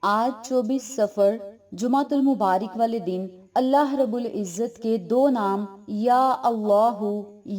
آج 24 सफर जुमातुल मुबारक वाले दिन अल्लाह रब्बुल इज़्ज़त के दो नाम या अल्लाहु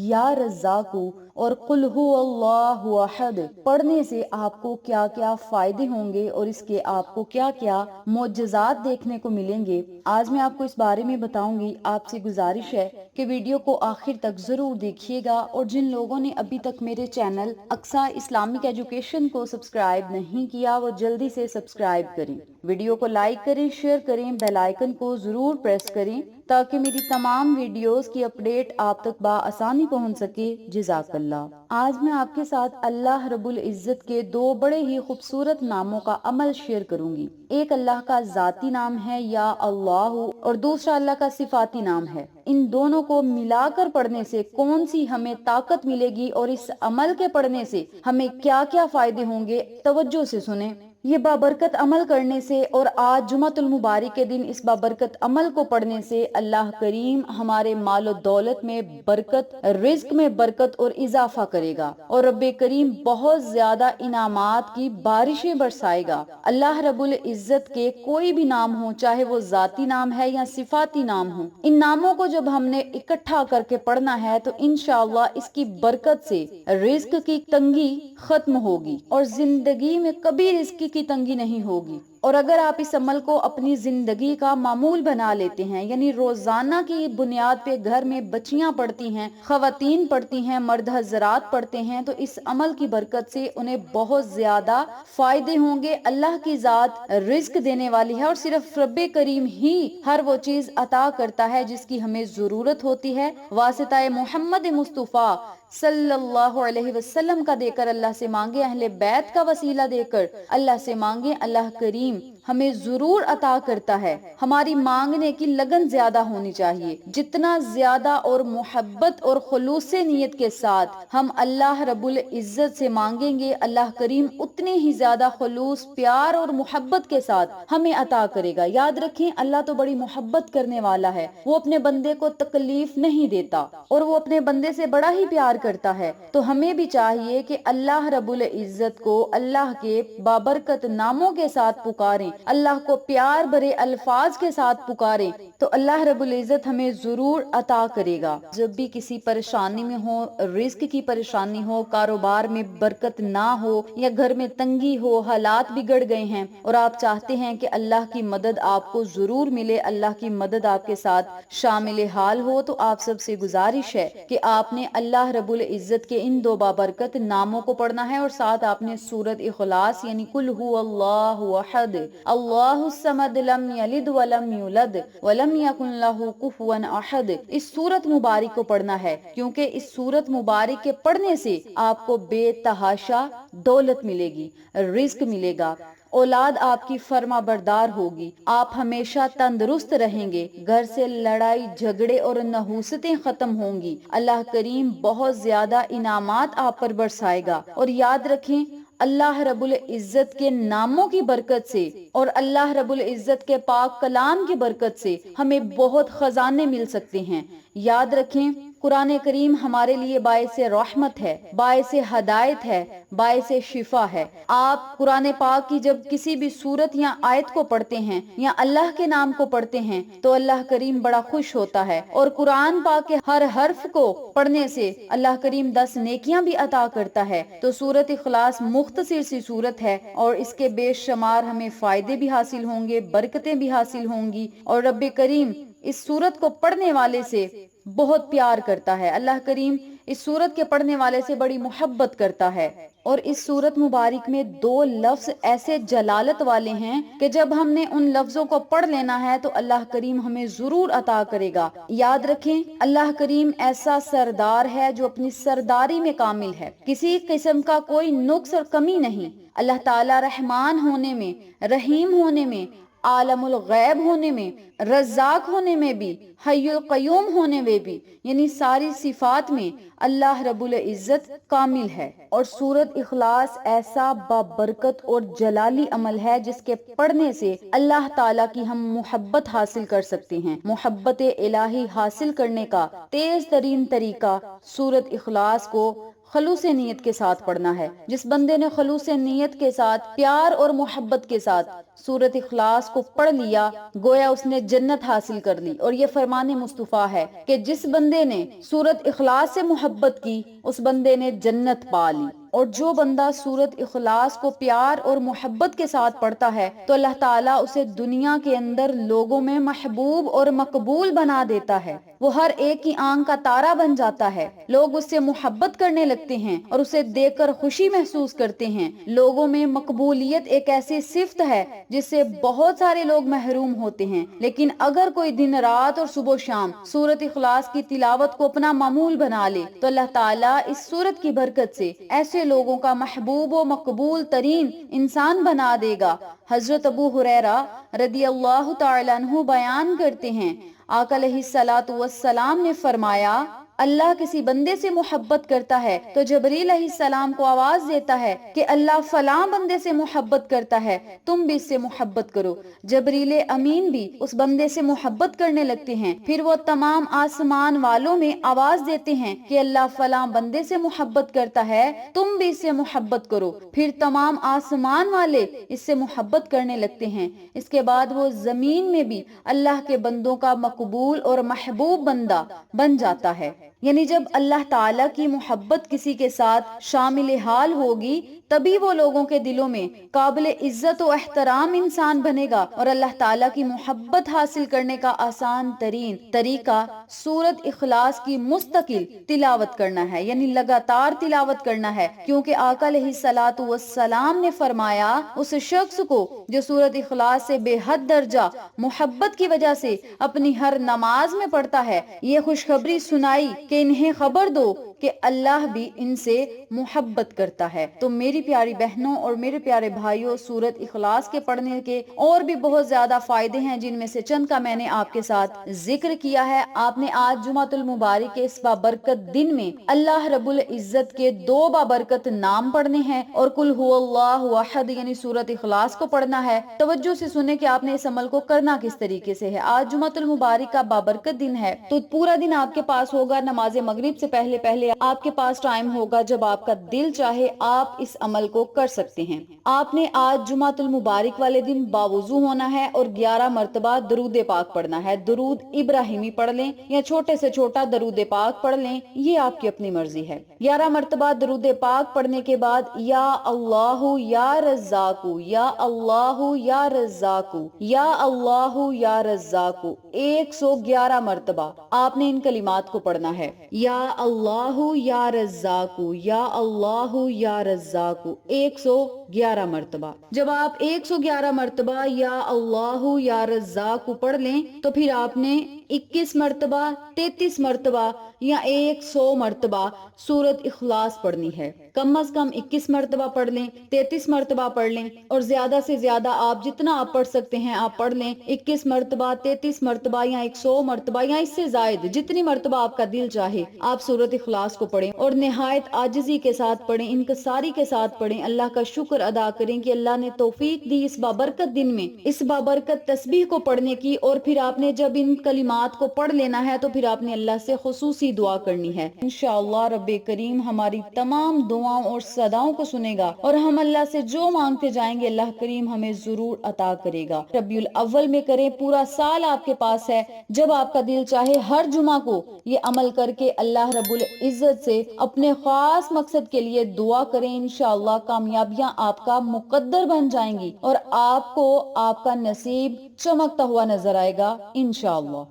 या रज़्ज़ाकु और कुल हु अल्लाहु अहद पढ़ने से आपको क्या क्या फायदे होंगे और इसके आपको क्या क्या मोजज़ात देखने को मिलेंगे, आज मैं आपको इस बारे में बताऊंगी। आपसे गुजारिश है कि वीडियो को आखिर तक जरूर देखिएगा और जिन लोगों ने अभी तक मेरे चैनल अक्सा इस्लामिक एजुकेशन को सब्सक्राइब नहीं किया वो जल्दी से सब्सक्राइब करें, वीडियो को लाइक करें, शेयर करें, बेल आइकन को जरूर प्रेस करें ताकि मेरी तमाम वीडियोस की अपडेट आप तक आसानी पहुंच सके। जज़ाकल्लाह। आज मैं आपके साथ अल्लाह रब्बुल इज़्ज़त के दो बड़े ही खूबसूरत नामों का अमल शेयर करूंगी। एक अल्लाह का जाती नाम है या अल्लाह और दूसरा अल्लाह का सिफाती नाम है। इन दोनों को मिलाकर पढ़ने से कौन सी हमें ताकत मिलेगी और इस अमल के पढ़ने से हमें क्या क्या फायदे होंगे, तवज्जो से सुने। ये बाबरकत अमल करने से और आज जुमातुल मुबारक के दिन इस बाबरकत अमल को पढ़ने से अल्लाह करीम हमारे मालो दौलत में बरकत, रिज्क में बरकत और इजाफा करेगा और रब्बे करीम बहुत ज्यादा इनामात की बारिशें बरसाएगा। अल्लाह रब्बुल इज़्ज़त के कोई भी नाम हो, चाहे वो जाती नाम है या सिफाती नाम हो, इन नामों को जब हमने इकट्ठा करके पढ़ना है तो इंशाअल्लाह इसकी बरकत से रिज्क की तंगी खत्म होगी और जिंदगी में कभी रिज्क की तंगी नहीं होगी। और अगर आप इस अमल को अपनी जिंदगी का मामूल बना लेते हैं, यानी रोजाना की बुनियाद पे घर में बच्चियां पढ़ती हैं, खवातीन पढ़ती हैं, मर्द हजरात पढ़ते हैं, तो इस अमल की बरकत से उन्हें बहुत ज्यादा फायदे होंगे। अल्लाह की जात रिज्क देने वाली है और सिर्फ रब्बे करीम ही हर वो चीज अता करता है जिसकी हमें जरूरत होती है। वासिताए मोहम्मद मुस्तफ़ा सल्लल्लाहु अलैहि वसल्लम का देकर अल्लाह से मांगे, अहले बैत का वसीला देकर अल्लाह से मांगे, अल्लाह करीम हमें जरूर अता करता है। हमारी मांगने की लगन ज्यादा होनी चाहिए। जितना ज्यादा और मोहब्बत और खुलूस से नियत के साथ हम अल्लाह रब्बुल इज़्ज़त से मांगेंगे, अल्लाह करीम उतने ही ज्यादा खुलूस, प्यार और मोहब्बत के साथ हमें अता करेगा। याद रखें, अल्लाह तो बड़ी मोहब्बत करने वाला है, वो अपने बंदे को तकलीफ नहीं देता और वो अपने बंदे से बड़ा ही प्यार करता है। तो हमें भी चाहिए कि अल्लाह रब्बुल इज़्ज़त को अल्लाह के बाबरकत नामों के साथ पुकारें, अल्लाह को प्यार भरे अल्फाज के साथ पुकारें, तो अल्लाह रब्बुल इज़्ज़त हमें जरूर अता करेगा। जब भी किसी परेशानी में हो, रिस्क की परेशानी हो, कारोबार में बरकत ना हो या घर में तंगी हो, हालात बिगड़ गए हैं और आप चाहते हैं कि अल्लाह की मदद आपको जरूर मिले, अल्लाह की मदद आपके साथ शामिल हाल हो, तो आप सबसे गुजारिश है कि आपने अल्लाह रब्बुल इज़्ज़त के इन दो बाबरकत नामों को पढ़ना है और साथ आपने सूरत इखलास यानी कुल हु अल्लाहु अहद अल्लाहुस समद लम यलिद वलम यूलद वलम यकुन लहू कुफुवन अहद इस सूरत मुबारक को पढ़ना है, क्योंकि इस सूरत मुबारक के पढ़ने से आपको बेतहाशा दौलत मिलेगी, रिज्क मिलेगा, औलाद आपकी फर्मा बरदार होगी, आप हमेशा तंदुरुस्त रहेंगे, घर से लड़ाई झगड़े और नहूसतें खत्म होंगी, अल्लाह करीम बहुत ज्यादा इनामात आप पर बरसाएगा। और याद रखें, अल्लाह रब्बुल इज़्ज़त के नामों की बरकत से और अल्लाह रब्बुल इज़्ज़त के पाक कलाम की बरकत से हमें बहुत खजाने मिल सकते हैं। याद रखें, कुरान करीम हमारे लिए बायस रहमत है, बायस हदायत है, बायस शिफा है। आप कुरान पाक की जब किसी भी सूरत या आयत को पढ़ते हैं या अल्लाह के नाम को पढ़ते हैं तो अल्लाह करीम बड़ा खुश होता है और कुरान पाक के हर हर्फ को पढ़ने से अल्लाह करीम 10 नेकियां भी अता करता है। तो सूरत इखलास मुख्तसर सी सूरत है और इसके बेशुमार हमें फायदे भी हासिल होंगे, बरकतें भी हासिल होंगी और रब्बे करीम इस सूरत को पढ़ने वाले से बहुत प्यार करता है। अल्लाह करीम इस सूरत के पढ़ने वाले से बड़ी मोहब्बत करता है। और इस सूरत मुबारक में दो लफ्ज ऐसे जलालत वाले हैं कि जब हमने उन लफ्जों को पढ़ लेना है तो अल्लाह करीम हमें जरूर अता करेगा। याद रखें, अल्लाह करीम ऐसा सरदार है जो अपनी सरदारी में कामिल है, किसी किस्म का कोई नुक्स और कमी नहीं। अल्लाह ताला रहमान होने में, रहीम होने में, आलमुल गैब होने में, रज़्ज़ाक होने में भी, हय्युल क़य्यूम होने में भी, यानी सारी सिफात में अल्लाह रब्बुल इज़्ज़त कामिल है। और सूरत इखलास ऐसा बाबरकत और जलाली अमल है जिसके पढ़ने से अल्लाह ताला की हम मोहब्बत हासिल कर सकते हैं। मोहब्बत इलाही हासिल करने का तेज तरीन तरीका सूरत इखलास को خلوص نیت کے ساتھ پڑھنا ہے۔ جس بندے نے خلوص نیت کے ساتھ پیار اور محبت کے ساتھ سورۃ اخلاص کو پڑھ لیا گویا اس نے جنت حاصل کر لی، اور یہ فرمان مصطفیٰ ہے کہ جس بندے نے سورۃ اخلاص سے محبت کی اس بندے نے جنت پا لی، اور جو بندہ سورۃ اخلاص کو پیار اور محبت کے ساتھ پڑھتا ہے تو اللہ تعالیٰ اسے دنیا کے اندر لوگوں میں محبوب اور مقبول بنا دیتا ہے، وہ ہر ایک کی آنکھ کا تارا بن جاتا ہے، لوگ اس سے محبت کرنے لگتے ہیں اور اسے دیکھ کر خوشی محسوس کرتے ہیں۔ لوگوں میں مقبولیت ایک ایسی صفت ہے جس سے بہت سارے لوگ محروم ہوتے ہیں، لیکن اگر کوئی دن رات اور صبح و شام سورۃ اخلاص کی تلاوت کو اپنا معمول بنا لے تو اللہ تعالیٰ اس سورت کی برکت سے ایسے لوگوں کا محبوب و مقبول ترین انسان بنا دے گا۔ حضرت ابو ہریرہ رضی اللہ تعالی عنہ بیان کرتے ہیں، آقا علیہ الصلوۃ والسلام نے فرمایا، اللہ کسی بندے سے محبت کرتا ہے تو جبریل علیہ السلام کو آواز دیتا ہے کہ اللہ فلاں بندے سے محبت کرتا ہے، تم بھی اس سے محبت کرو۔ جبریل امین بھی اس بندے سے محبت کرنے لگتے ہیں، پھر وہ تمام آسمان والوں میں آواز دیتے ہیں کہ اللہ فلاں بندے سے محبت کرتا ہے، تم بھی اس سے محبت کرو، پھر تمام آسمان والے اس سے محبت کرنے لگتے ہیں۔ اس کے بعد وہ زمین میں بھی اللہ کے بندوں کا مقبول اور محبوب بندہ بن جاتا ہے۔ یعنی جب اللہ تعالیٰ کی محبت کسی کے ساتھ شامل حال ہوگی تبھی وہ لوگوں کے دلوں میں قابل عزت و احترام انسان بنے گا، اور اللہ تعالیٰ کی محبت حاصل کرنے کا آسان ترین طریقہ سورۃ اخلاص کی مستقل تلاوت کرنا ہے، یعنی لگاتار تلاوت کرنا ہے، کیونکہ آقا علیہ الصلوۃ والسلام نے فرمایا اس شخص کو جو سورۃ اخلاص سے بے حد درجہ محبت کی وجہ سے اپنی ہر نماز میں پڑھتا ہے، یہ خوشخبری سنائی کہ انہیں خبر دو کہ اللہ بھی ان سے محبت کرتا ہے۔ تو میری پیاری بہنوں اور میرے پیارے بھائیوں، سورۃ اخلاص کے پڑھنے کے اور بھی بہت زیادہ فائدے ہیں جن میں سے چند کا میں نے آپ کے ساتھ ذکر کیا ہے۔ آپ نے آج جمعۃ المبارک کے اس بابرکت دن میں اللہ رب العزت کے 2 بابرکت نام پڑھنے ہیں اور قل هو اللہ احد یعنی سورۃ اخلاص کو پڑھنا ہے۔ توجہ سے سنیں کہ آپ نے اس عمل کو کرنا کس طریقے سے ہے۔ آج جمعۃ المبارک کا بابرکت دن ہے تو پورا دن آپ کے پاس ہوگا، نماز مغرب سے پہلے آپ کے پاس ٹائم ہوگا، جب آپ کا دل چاہے آپ اس عمل کو کر سکتے ہیں۔ آپ نے آج جمعۃ المبارک والے دن باوضو ہونا ہے اور 11 مرتبہ درود پاک پڑھنا ہے۔ درود ابراہیمی پڑھ لیں یا چھوٹے سے چھوٹا درود پاک پڑھ لیں، یہ آپ کی اپنی مرضی ہے۔ 11 مرتبہ درود پاک پڑھنے کے بعد یا اللہ یا رزاق یا اللہ یا رزاق یا اللہ یا رزاق 111 مرتبہ آپ نے ان کلمات کو پڑھنا ہے۔ یا اللہ یا رزاق یا اللہ یا رزاق 111 مرتبہ۔ جب آپ 111 مرتبہ یا اللہ یا رزاق پڑھ لیں تو پھر آپ نے 21 مرتبہ 33 مرتبہ یا 100 مرتبہ سورۃ اخلاص پڑھنی ہے۔ کم از کم 21 مرتبہ پڑھ لیں، 33 مرتبہ پڑھ لیں، اور زیادہ سے زیادہ آپ جتنا آپ پڑھ سکتے ہیں آپ پڑھ لیں۔ 21 مرتبہ 33 مرتبہ یا 100 مرتبہ یا اس سے زائد جتنی مرتبہ آپ کا دل چاہے آپ سورۃ اخلاص کو پڑھیں اور نہایت عاجزی کے ساتھ پڑھیں، انکساری کے ساتھ پڑھیں، اللہ کا شکر ادا کریں کہ اللہ نے توفیق دی اس بابرکت دن میں اس بابرکت تسبیح کو پڑھنے کی، اور پھر آپ نے جب ان کلمات کو پڑھ لینا ہے تو پھر آپ نے اللہ سے خصوصی دعا کرنی ہے۔ انشاءاللہ رب کریم ہماری تمام دعاؤں اور صداؤں کو سنے گا اور ہم اللہ سے جو مانگتے جائیں گے اللہ کریم ہمیں ضرور عطا کرے گا۔ ربیع الاول میں کریں، پورا سال آپ کے پاس ہے، جب آپ کا دل چاہے ہر جمعہ کو یہ عمل کر کے اللہ رب العزت سے اپنے خاص مقصد کے لیے دعا کریں، انشاءاللہ کامیابیاں آپ کا مقدر بن جائیں گی اور آپ کو آپ کا نصیب چمکتا ہوا نظر آئے گا انشاءاللہ۔